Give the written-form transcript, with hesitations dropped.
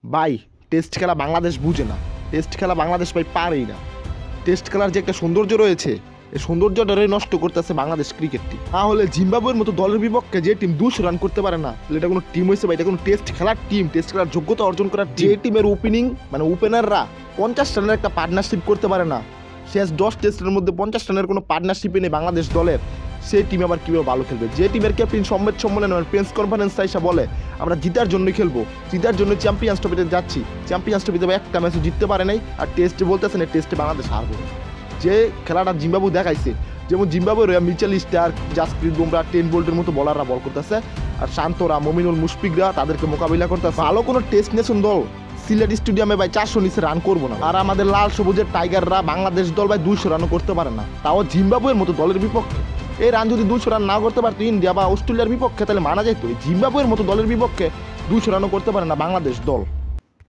ভাই টেস্ট খেলা বাংলাদেশ বুঝে না, টেস্ট খেলা বাংলাদেশ ভাই পারেই না। টেস্ট খেলার যে একটা সৌন্দর্য রয়েছে, এই সৌন্দর্যটাই নষ্ট করতেছে বাংলাদেশ ক্রিকেট টিম। তাহলে জিম্বাবুয়ের মতো দলের বিপক্ষে যে টিম 200 রান করতে পারে না, এটা কোনো টিম হয়েছে ভাই? এটা কোনো টেস্ট খেলার টিম? টেস্ট খেলার যোগ্যতা অর্জন করার যে টিমের ওপেনাররা 50 রানের একটা পার্টনারশিপ করতে পারে না, শেষ 10 টেস্টের মধ্যে 50 রানের কোনো পার্টনারশিপই নেই বাংলাদেশ দলের, সেই টিম আবার কীভাবে ভালো খেলবে? যে টিমের ক্যাপ্টেন সম্মেদ সম্মেলন প্রেস কনফারেন্স এসে বলে আমরা জিতার জন্য খেলবো, জিতার জন্য চ্যাম্পিয়ন্স ট্রফিতে যাচ্ছি, চ্যাম্পিয়ন্স ট্রফিতে একটা ম্যাচও জিততে পারে নাই, আর টেস্টে বলতেছে না টেস্টে বাংলাদেশ হারবো। যে খেলাটা জিম্বাবু দেখাইছে, যেমন জিম্বাবুর মিচেল স্টার্ক, জাসপ্রীত বুমরা, 10 বোল্টের মতো বলাররা বল করতেছে, আর শান্তরা, মমিনুল, মুশফিকরা তাদেরকে মোকাবিলা করতেছে। ভালো কোনো টেস্ট নেশন দল সিলেট স্টেডিয়ামে ভাই 400 নিচে রান করবো না। আর আমাদের লাল সবুজের টাইগাররা বাংলাদেশ দল ভাই 200 রানও করতে পারে না, তাও জিম্বাবুয়ের মতো দলের বিপক্ষে। এই রান যদি 200 রান না করতে পারতো ইন্ডিয়া বা অস্ট্রেলিয়ার বিপক্ষে, তাহলে মানা যেত। জিম্বাবুয়ের মতো দলের বিপক্ষে 200 রানও করতে পারে না বাংলাদেশ দল।